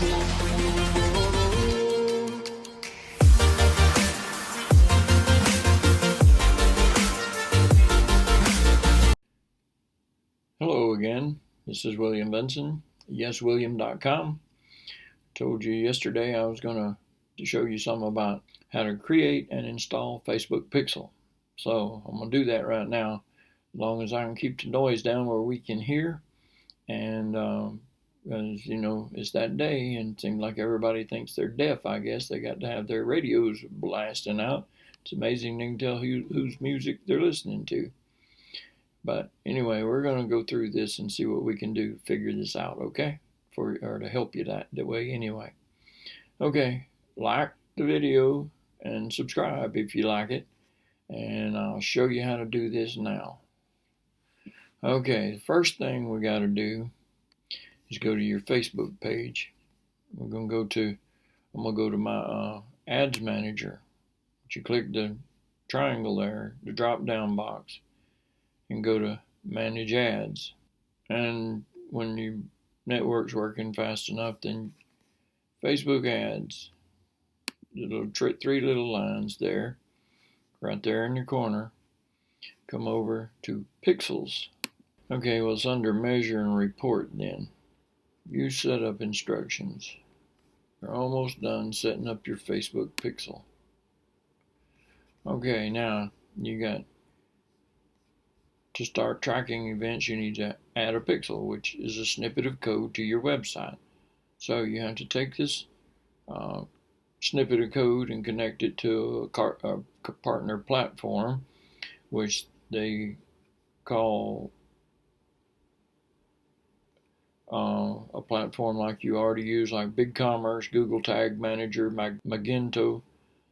Hello again, this is William Vinson, yeswilliam.com. Told you yesterday I was going to show you something about how to create and install Facebook Pixel. So I'm going to do that right now, as long as I can keep the noise down where we can hear. And as you know, it's that day and it seems like everybody thinks they're deaf, I guess. They got to have their radios blasting out. It's amazing they can tell whose music they're listening to. But anyway, we're going to go through this and see what we can do to figure this out, okay? Or to help you that way anyway. Okay, like the video and subscribe if you like it. And I'll show you how to do this now. Okay, the first thing we got to do is go to your Facebook page. I'm going to go to my ads manager. You click the triangle there, the drop down box, and go to manage ads. And when your network's working fast enough, then Facebook ads, the little three little lines there, right there in your corner, come over to pixels. Okay, well, it's under measure and report then. View setup instructions. You're almost done setting up your Facebook pixel. Okay, now you got to start tracking events, you need to add a pixel, which is a snippet of code to your website. So you have to take this snippet of code and connect it to a partner platform, which they call a platform like you already use, like BigCommerce, Google Tag Manager, Magento,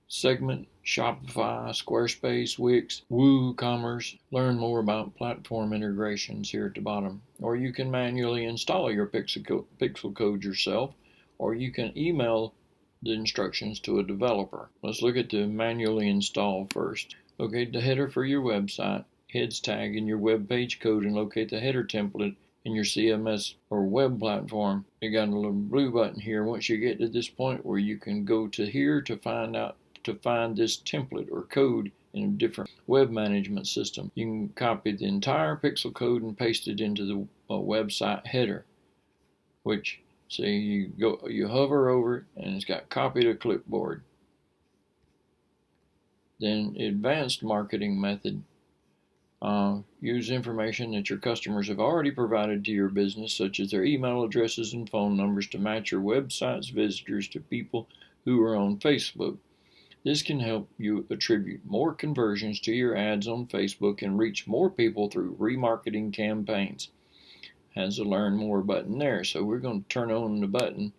Segment, Shopify, Squarespace, Wix, WooCommerce. Learn more about platform integrations here at the bottom. Or you can manually install your pixel code yourself, or you can email the instructions to a developer. Let's look at the manually install first. Locate the header for your website, heads tag in your web page code, and locate the header template in your CMS or web platform. You got a little blue button here. Once you get to this point where you can go to here to find this template or code in a different web management system, you can copy the entire pixel code and paste it into the website header, which see you hover over it and it's got copy to clipboard. Then advanced marketing method. Use information that your customers have already provided to your business, such as their email addresses and phone numbers, to match your website's visitors to people who are on Facebook. This can help you attribute more conversions to your ads on Facebook and reach more people through remarketing campaigns. Has a learn more button there, so we're going to turn on the button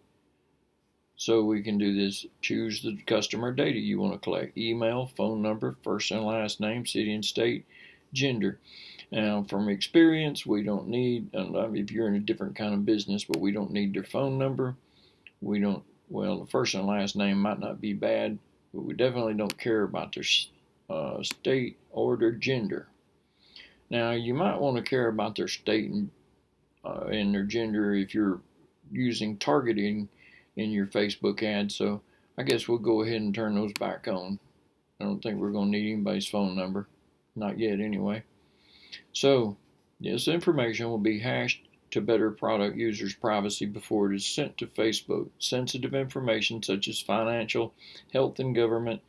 so we can do this. Choose the customer data you want to collect: email, phone number, first and last name, city and state, gender. Now, from experience, we don't need, if you're in a different kind of business, but we don't need their phone number. The first and last name might not be bad, but we definitely don't care about their state or their gender. Now, you might want to care about their state and their gender if you're using targeting in your Facebook ad. So I guess we'll go ahead and turn those back on. I don't think we're going to need anybody's phone number. Not yet, anyway. So this information will be hashed to better product users' privacy before it is sent to Facebook. Sensitive information such as financial, health, and government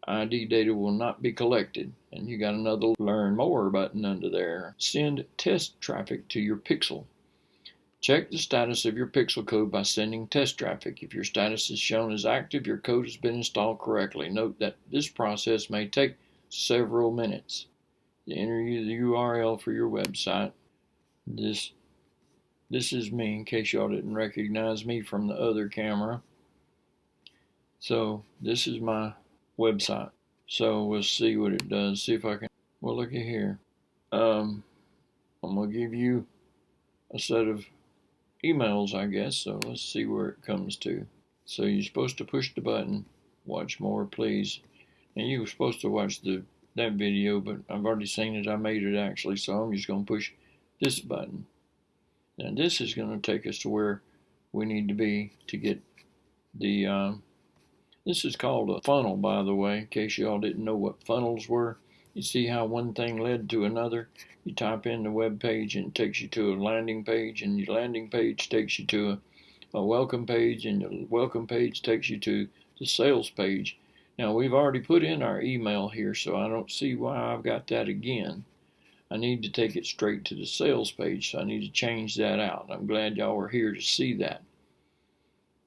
ID data will not be collected. And you got another learn more button under there. Send test traffic to your pixel. Check the status of your pixel code by sending test traffic. If your status is shown as active, your code has been installed correctly. Note that this process may take several minutes. Enter the URL for your website. This is me, in case y'all didn't recognize me from the other camera. So this is my website. So we'll see what it does. See if I can. Well, look at here. I'm gonna give you a set of emails, I guess. So let's see where it comes to. So you're supposed to push the button. Watch more, please. And you were supposed to watch that video, but I've already seen it. I made it actually, so I'm just going to push this button. Now this is going to take us to where we need to be to get the this is called a funnel, by the way, in case y'all didn't know what funnels were. You see how one thing led to another? You type in the web page and it takes you to a landing page, and your landing page takes you to a welcome page, and the welcome page takes you to the sales page. Now, we've already put in our email here, so I don't see why I've got that again. I need to take it straight to the sales page, so I need to change that out. I'm glad y'all were here to see that,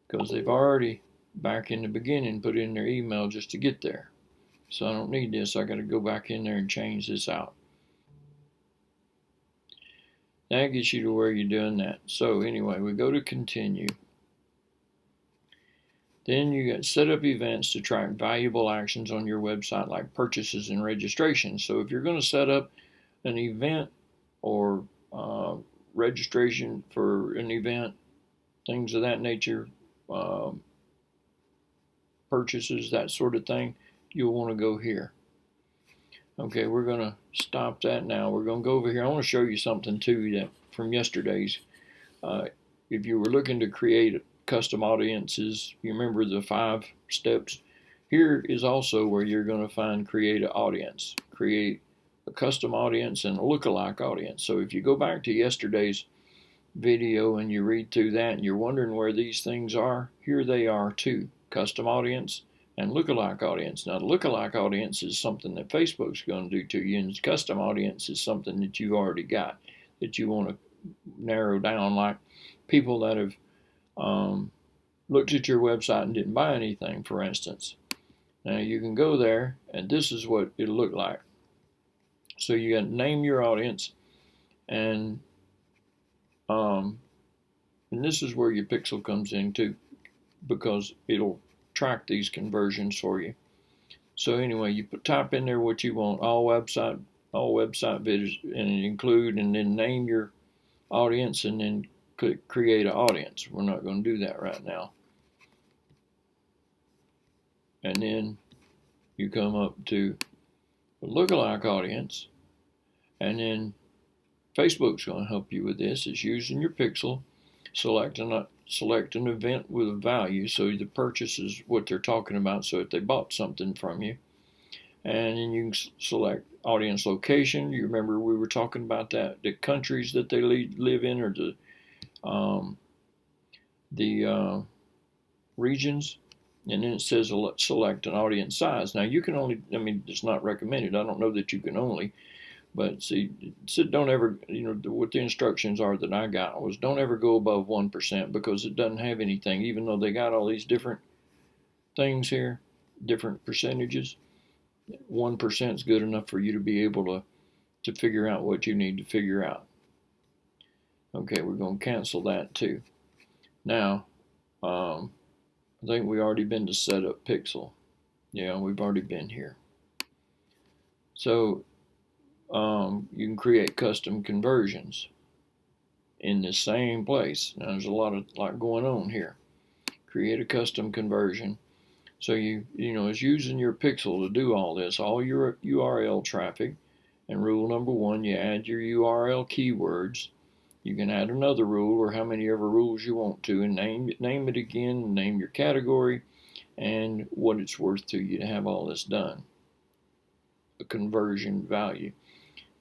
because they've already, back in the beginning, put in their email just to get there. So I don't need this. I got to go back in there and change this out. That gets you to where you're doing that. So anyway, we go to continue. Then you got set up events to track valuable actions on your website, like purchases and registrations. So if you're going to set up an event or registration for an event, things of that nature, purchases, that sort of thing, you'll want to go here. Okay, we're going to stop that now. We're going to go over here. I want to show you something too that from yesterday's. If you were looking to create custom audiences, you remember the 5 steps. Here is also where you're going to find create an audience, create a custom audience and a lookalike audience. So if you go back to yesterday's video and you read through that and you're wondering where these things are, here they are too: custom audience and lookalike audience. Now, the lookalike audience is something that Facebook's going to do to you, and custom audience is something that you've already got that you want to narrow down, like people that have looked at your website and didn't buy anything, for instance. Now, you can go there, and this is what it'll look like. So you got to name your audience, and this is where your pixel comes in too, because it'll track these conversions for you. So anyway, you type in there what you want, all website videos, and include, and then name your audience, and then click create an audience. We're not going to do that right now. And then you come up to the lookalike audience, and then Facebook's going to help you with this. It's using your pixel, select an event with a value, so the purchase is what they're talking about, so if they bought something from you. And then you can select audience location. You remember we were talking about that, the countries that they live in, or the regions. And then it says select an audience size. Now, you can only, I mean, it's not recommended. I don't know that you can only, but see, don't ever, what the instructions are that I got was don't ever go above 1%, because it doesn't have anything, even though they got all these different things here, different percentages. 1% is good enough for you to be able to figure out what you need to figure out. Okay, we're going to cancel that too. Now, I think we already been to set up pixel. Yeah, we've already been here. So you can create custom conversions in the same place. Now, there's a lot going on here. Create a custom conversion. So it's using your pixel to do all this, all your URL traffic. And rule number 1, you add your URL keywords. You can add another rule, or how many ever rules you want to, and name it again, name your category, and what it's worth to you to have all this done. A conversion value.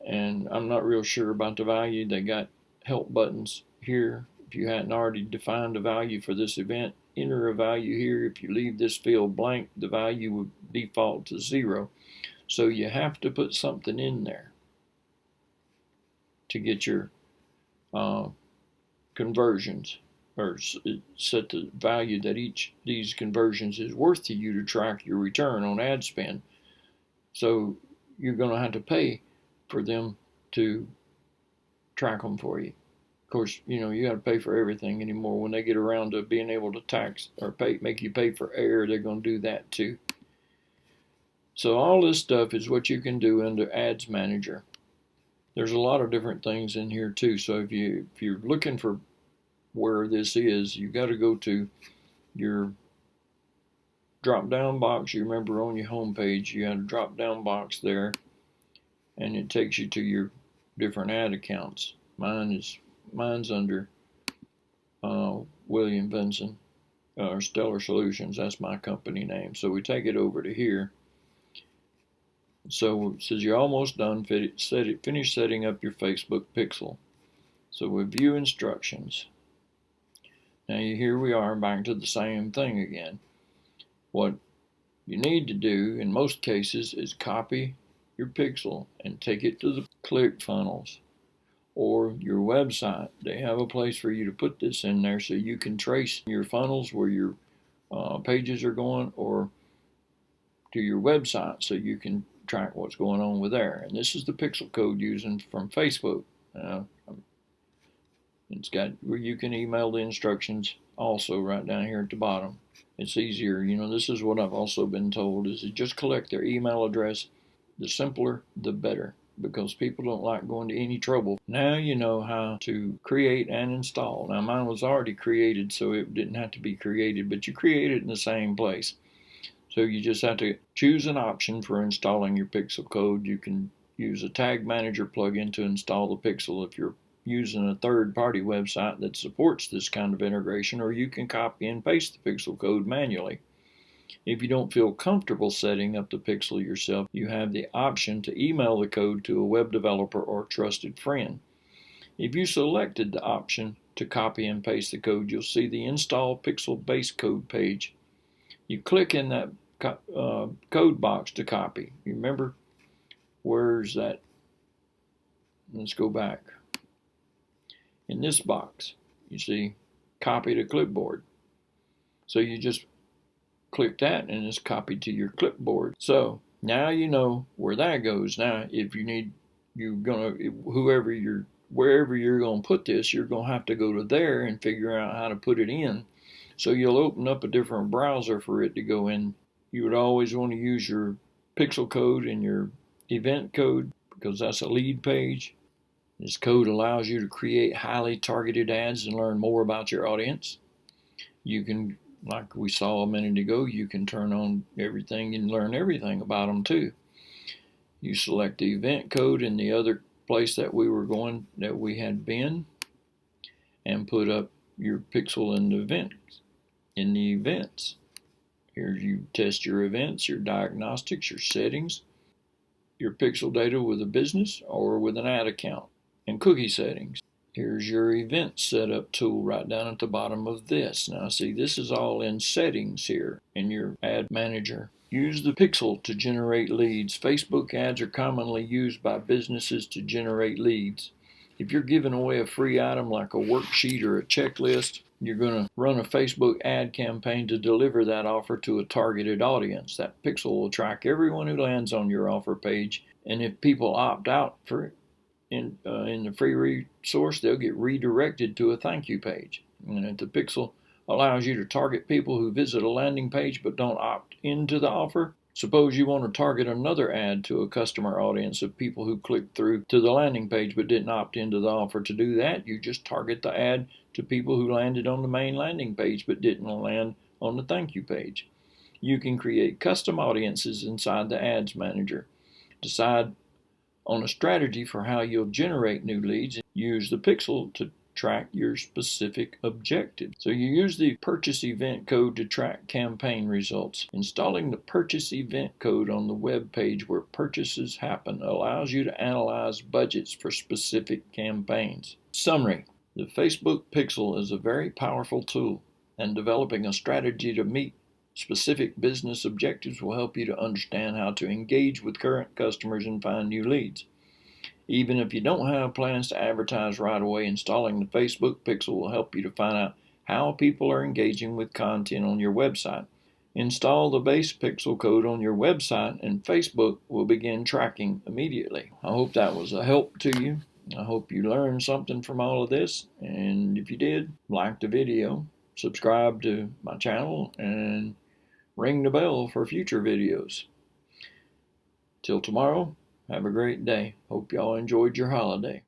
And I'm not real sure about the value. They got help buttons here. If you hadn't already defined a value for this event, enter a value here. If you leave this field blank, the value would default to 0. So you have to put something in there to get your conversions, or set the value that each these conversions is worth to you to track your return on ad spend. So you're going to have to pay for them to track them for you. Of course, you got to pay for everything anymore. When they get around to being able to tax or make you pay for air, they're going to do that too. So all this stuff is what you can do under Ads Manager. There's a lot of different things in here too. So if you're looking for where this is, you got to go to your drop down box. You remember on your home page, you have a drop down box there, and it takes you to your different ad accounts. Mine's under William Vinson, or Stellar Solutions. That's my company name. So we take it over to here. So it says you're almost done. Finish setting up your Facebook pixel. So we view instructions. Now here we are back to the same thing again. What you need to do in most cases is copy your pixel and take it to the ClickFunnels or your website. They have a place for you to put this in there so you can trace your funnels where your pages are going, or to your website so you can track what's going on with there. And this is the pixel code using from Facebook. It's got where you can email the instructions also right down here at the bottom. It's easier, this is what I've also been told, is to just collect their email address. The simpler, the better, because people don't like going to any trouble. Now you know how to create and install. Now mine was already created, so it didn't have to be created, but you create it in the same place. So you just have to choose an option for installing your pixel code. You can use a tag manager plugin to install the pixel if you're using a third-party website that supports this kind of integration, or you can copy and paste the pixel code manually. If you don't feel comfortable setting up the pixel yourself, you have the option to email the code to a web developer or trusted friend. If you selected the option to copy and paste the code, you'll see the Install Pixel Base Code page. You click in that code box to copy. You remember, where's that? Let's go back. In this box, you see copy to clipboard. So you just click that and it's copied to your clipboard. So now you know where that goes. Now if you need, wherever you're gonna put this, you're gonna have to go to there and figure out how to put it in. So you'll open up a different browser for it to go in. You would always want to use your pixel code and your event code, because that's a lead page. This code allows you to create highly targeted ads and learn more about your audience. You can, like we saw a minute ago, you can turn on everything and learn everything about them too. You select the event code in the other place that we were going, that we had been, and put up your pixel in the events. Here you test your events, your diagnostics, your settings, your pixel data with a business or with an ad account, and cookie settings. Here's your event setup tool right down at the bottom of this. Now see, this is all in settings here in your ad manager. Use the pixel to generate leads. Facebook ads are commonly used by businesses to generate leads. If you're giving away a free item like a worksheet or a checklist, you're going to run a Facebook ad campaign to deliver that offer to a targeted audience. That pixel will track everyone who lands on your offer page, and if people opt out for it, in the free resource, they'll get redirected to a thank you page. And if the pixel allows you to target people who visit a landing page but don't opt into the offer, suppose you want to target another ad to a customer audience of people who clicked through to the landing page but didn't opt into the offer. To do that, you just target the ad to people who landed on the main landing page but didn't land on the thank you page. You can create custom audiences inside the ads manager. Decide on a strategy for how you'll generate new leads, and use the pixel to track your specific objective. So you use the purchase event code to track campaign results. Installing the purchase event code on the web page where purchases happen allows you to analyze budgets for specific campaigns. Summary: the Facebook pixel is a very powerful tool, and developing a strategy to meet specific business objectives will help you to understand how to engage with current customers and find new leads. Even if you don't have plans to advertise right away, installing the Facebook pixel will help you to find out how people are engaging with content on your website. Install the base pixel code on your website and Facebook will begin tracking immediately. I hope that was a help to you. I hope you learned something from all of this, and if you did, like the video, subscribe to my channel, and ring the bell for future videos. Till tomorrow, have a great day. Hope y'all enjoyed your holiday.